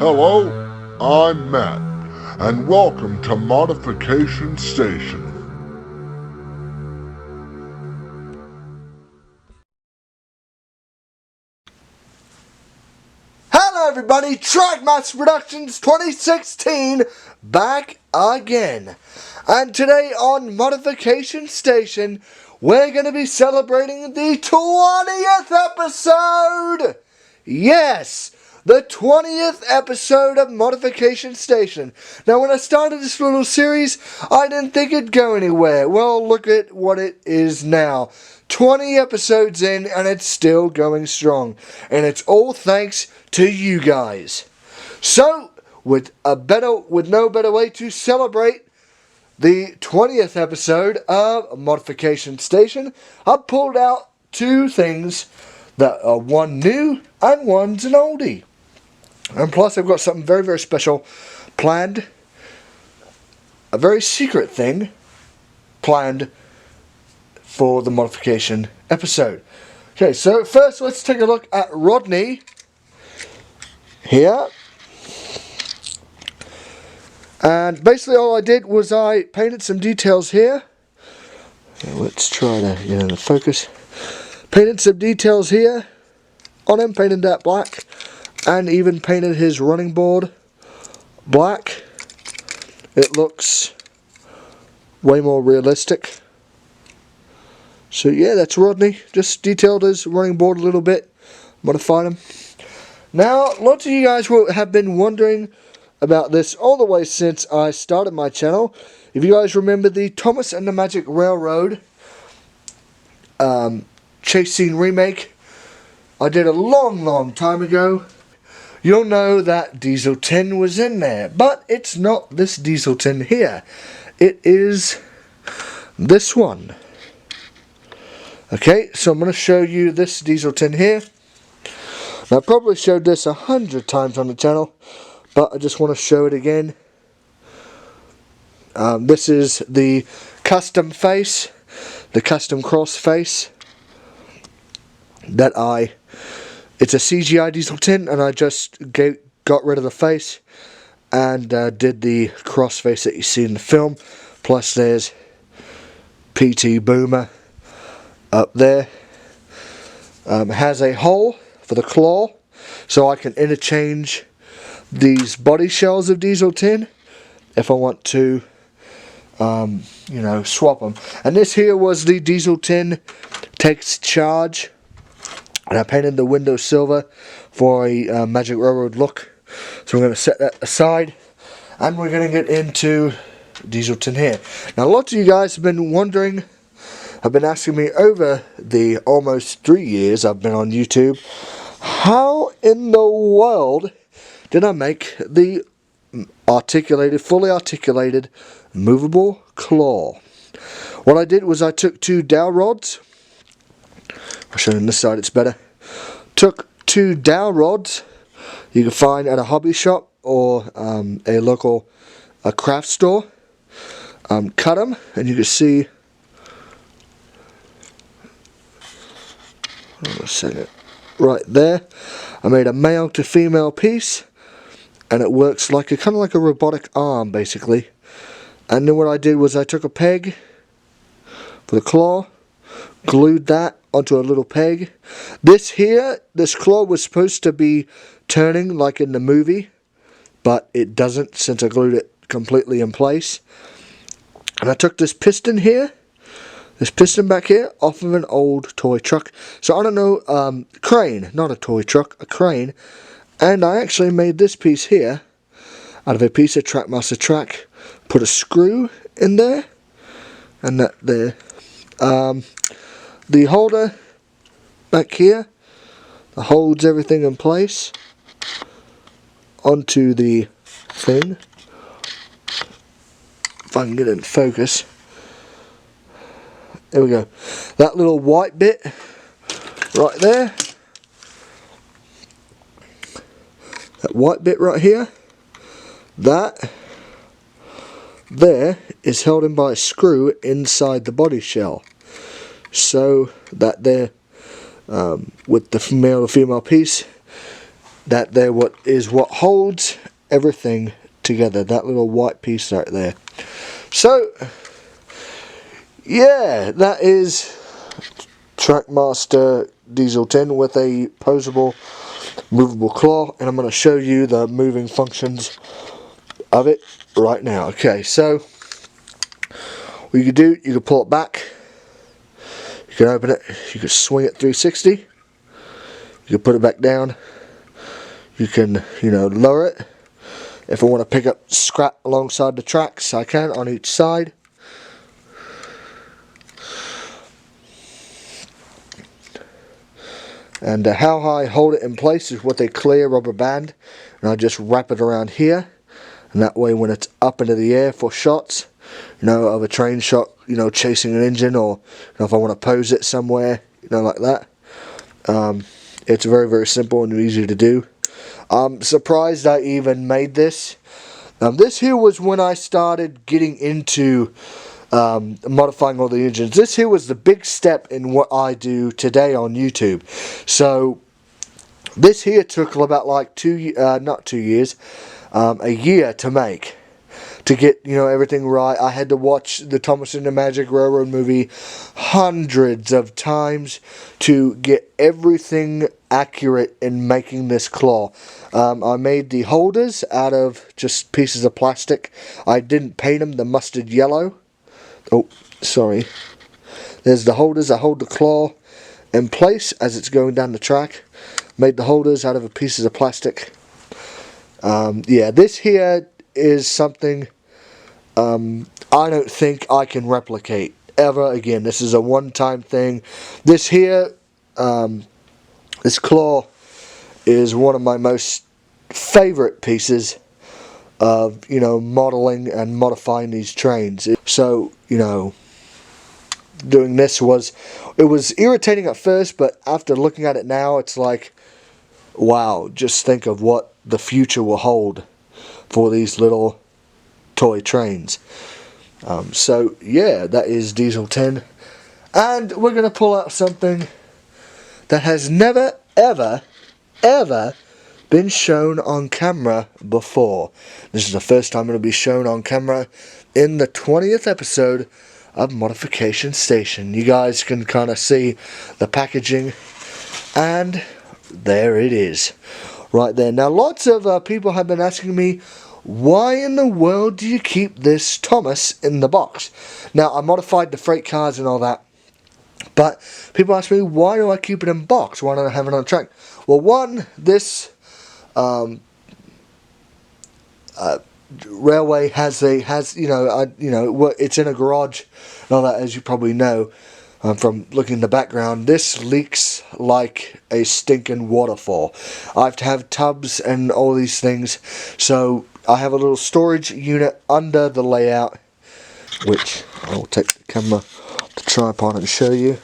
Hello, I'm Matt, and welcome to Modification Station. Hello everybody, Trackmaster Productions 2016 back again. And today on Modification Station, we're going to be celebrating the 20th episode! Yes! The 20th episode of Modification Station. Now when I started this little series, I didn't think it'd go anywhere. Well, look at what it is now. 20 episodes in and it's still going strong. And it's all thanks to you guys. So, with no better way to celebrate the 20th episode of Modification Station, I pulled out two things that are one new and one's an oldie. And plus I've got something very, very special planned. A very secret thing planned for the modification episode. Okay, so first let's take a look at Rodney here. And basically all I did was I painted some details here. Okay, let's try to get in the focus. Painted some details here on him, painted that black. And even painted his running board black. It looks way more realistic. So yeah, that's Rodney. Just detailed his running board a little bit. Modified him. Now, lots of you guys will have been wondering about this all the way since I started my channel. If you guys remember the Thomas and the Magic Railroad chase scene remake I did a long time ago, you'll know that Diesel tin was in there, but it's not this Diesel tin here. It is this one. Okay, so I'm going to show you this Diesel tin here. Now, I probably showed this 100 times on the channel, but I just want to show it again. This is the custom face, the custom cross face that it's a CGI Diesel tin, and I just got rid of the face and did the cross face that you see in the film. Plus there's PT Boomer up there. Has a hole for the claw, so I can interchange these body shells of Diesel tin if I want to, you know, swap them. And this here was the Diesel tin takes charge. And I painted the window silver for a Magic Railroad look. So we're going to set that aside. And we're going to get into Diesel tin here. Now lots of you guys have been wondering, have been asking me over the almost 3 years I've been on YouTube, how in the world did I make the fully articulated, movable claw? What I did was I took two dowel rods. I'll show you on this side, it's better. Took two dowel rods you can find at a hobby shop or a local craft store. Cut them, and you can see. Hold on a second. Right there, I made a male to female piece, and it works like a kind of like a robotic arm, basically. And then what I did was I took a peg for the claw, glued that onto a little peg. This claw was supposed to be turning like in the movie, but it doesn't since I glued it completely in place. And I took this piston here, this piston back here, off of an old toy truck. So I don't know, crane, not a toy truck, a crane. And I actually made this piece here out of a piece of Trackmaster track. Put a screw in there, and that there. The holder back here that holds everything in place onto the thing. If I can get it in focus. There we go. That little white bit right there. That white bit right here. That there is held in by a screw inside the body shell. So that there, with the male to female piece, That there is what holds everything together. That little white piece right there. So, yeah, that is Trackmaster Diesel tin with a posable, movable claw, and I'm going to show you the moving functions of it right now. Okay, so what you can do, you can pull it back, you can open it, you can swing it 360, you can put it back down, you can, lower it. If I want to pick up scrap alongside the tracks, I can on each side. And how I hold it in place is with a clear rubber band, and I just wrap it around here, and that way when it's up into the air for shots, of a train shot, chasing an engine, or if I want to pose it somewhere, like that. It's very, very simple and easy to do. I'm surprised I even made this. This here was when I started getting into modifying all the engines. This here was the big step in what I do today on YouTube. So this here took about like not 2 years, a year to make, to get everything right. I had to watch the Thomas and the Magic Railroad movie hundreds of times to get everything accurate in making this claw. I made the holders out of just pieces of plastic. I didn't paint them the mustard yellow. Oh, sorry. There's the holders. I hold the claw in place as it's going down the track. Made the holders out of pieces of plastic. Yeah, this here is something I don't think I can replicate ever again. This is a one-time thing. This here, this claw is one of my most favorite pieces of, modeling and modifying these trains. So, doing this was irritating at first, but after looking at it now, it's like, wow, just think of what the future will hold for these little toy trains. So yeah, that is Diesel 10, and we're going to pull out something that has never ever been shown on camera before. This is the first time it'll be shown on camera in the 20th episode of Modification Station. You guys can kind of see the packaging, and there it is right there. Now lots of people have been asking me, why in the world do you keep this Thomas in the box? Now I modified the freight cars and all that, but people ask me, why do I keep it in box? Why don't I have it on track? Well, one, this railway it's in a garage and all that, as you probably know from looking in the background. This leaks like a stinking waterfall. I have to have tubs and all these things, so I have a little storage unit under the layout, which I'll take the camera to tripod and show you.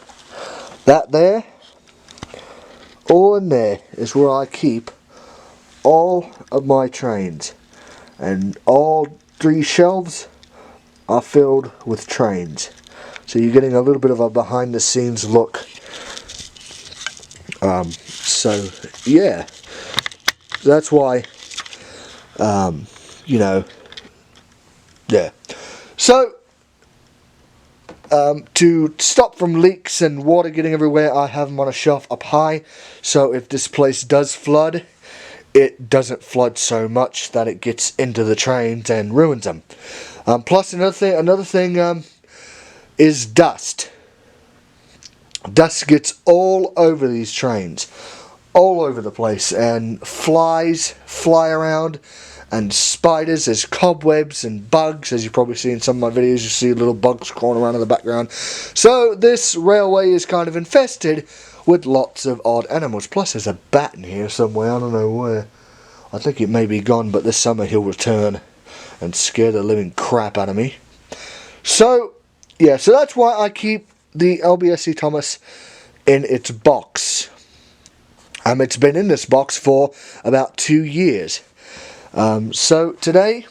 That there, all in there is where I keep all of my trains, and all 3 shelves are filled with trains. So you're getting a little bit of a behind the scenes look. So yeah, that's why, yeah. So to stop from leaks and water getting everywhere, I have them on a shelf up high, so if this place does flood, it doesn't flood so much that it gets into the trains and ruins them. Plus another thing is dust. Dust gets all over these trains, all over the place, and flies fly around, and spiders. There's cobwebs and bugs, as you probably see in some of my videos. You see little bugs crawling around in the background. So this railway is kind of infested with lots of odd animals. Plus there's a bat in here somewhere, I don't know where. I think it may be gone, but this summer he'll return and scare the living crap out of me. So yeah, so that's why I keep the LBSC Thomas in its box. It's been in this box for about 2 years. So today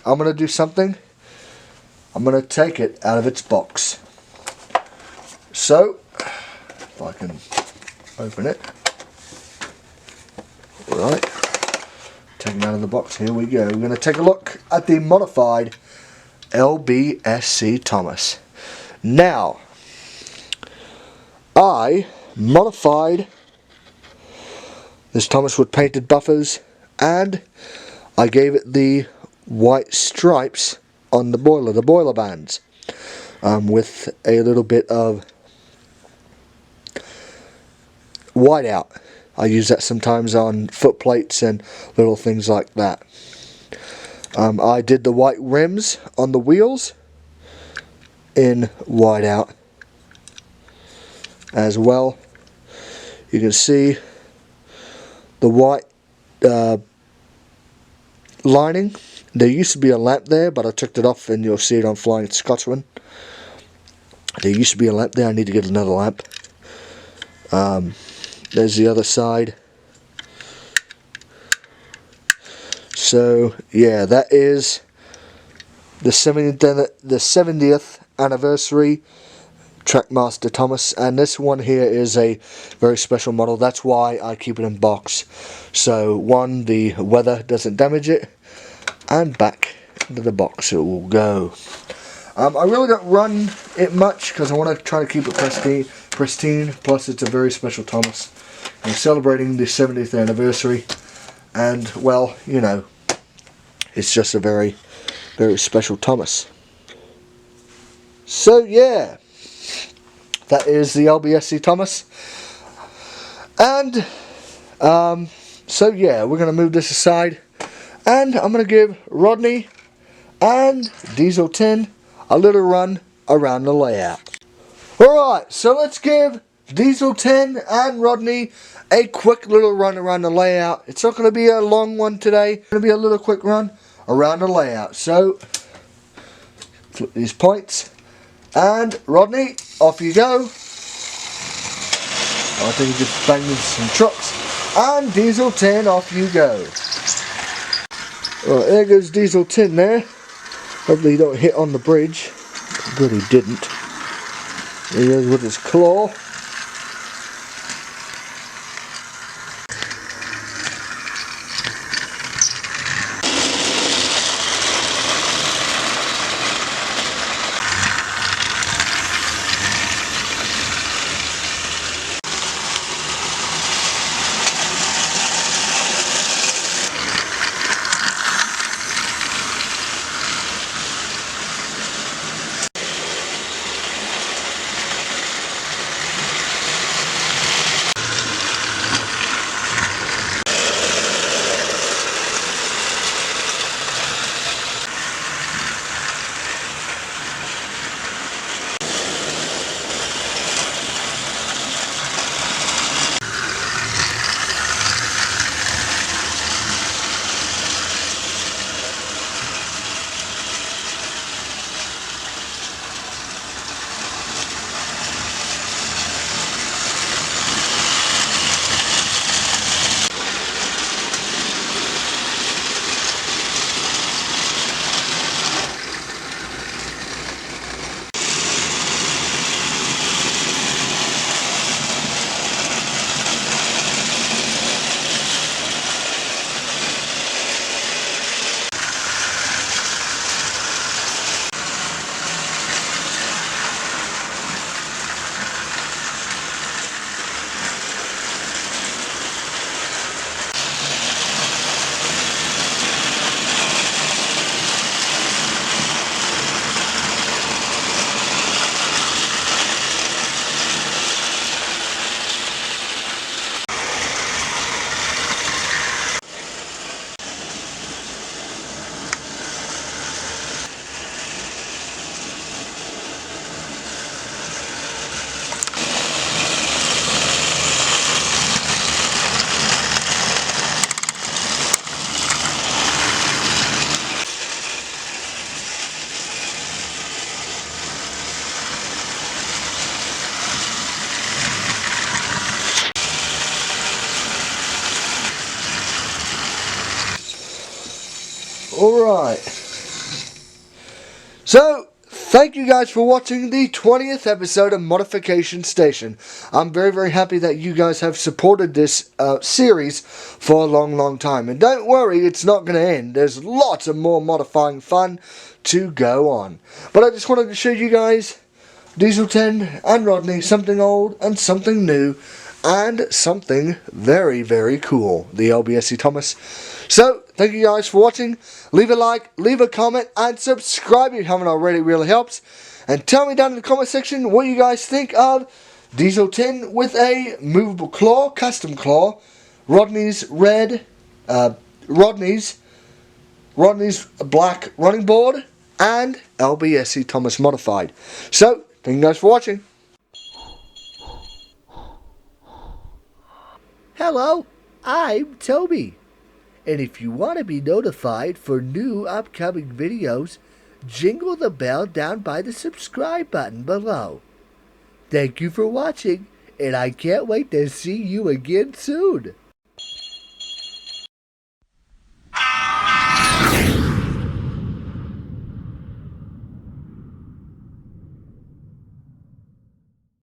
I'm going to do something. I'm going to take it out of its box. So if I can open it. Alright, take them out of the box, here we go. We're going to take a look at the modified LBSC Thomas. Now, I modified this Thomas with painted buffers, and I gave it the white stripes on the boiler bands, with a little bit of whiteout. I use that sometimes on foot plates and little things like that. I did the white rims on the wheels in whiteout as well. You can see the white lining. There used to be a lamp there, but I took it off, and you'll see it on Flying Scotsman. There used to be a lamp there. I need to get another lamp. There's the other side. So yeah, that is the 70th anniversary Trackmaster Thomas, and this one here is a very special model. That's why I keep it in box. So one, the weather doesn't damage it, and back into the box it will go. I really don't run it much because I want to try to keep it pristine. Plus, it's a very special Thomas. We're celebrating the 70th anniversary, and well, you know, it's just a very, very special Thomas. So yeah, that is the LBSC Thomas, and so yeah, we're going to move this aside, and I'm going to give Rodney and Diesel 10 a little run around the layout. Alright, so let's give Diesel 10 and Rodney a quick little run around the layout. It's not going to be a long one today. It's going to be a little quick run around the layout. So, flip these points, and Rodney, off you go. I think you just banged into some trucks. And Diesel 10, off you go. Alright, there goes Diesel 10 there. Hopefully he don't hit on the bridge. Good, he didn't. There he goes with his claw. Alright, so thank you guys for watching the 20th episode of Modification Station. I'm very, very happy that you guys have supported this series for a long, long time. And don't worry, it's not going to end. There's lots of more modifying fun to go on. But I just wanted to show you guys Diesel 10 and Rodney, something old and something new, and something very, very cool, the LBSC Thomas. So, thank you guys for watching. Leave a like, leave a comment, and subscribe if you haven't already. It really helps. And tell me down in the comment section what you guys think of Diesel 10 with a movable claw, custom claw, Rodney's red, Rodney's black running board, and LBSC Thomas modified. So, thank you guys for watching. Hello, I'm Toby. And if you want to be notified for new upcoming videos, jingle the bell down by the subscribe button below. Thank you for watching, and I can't wait to see you again soon.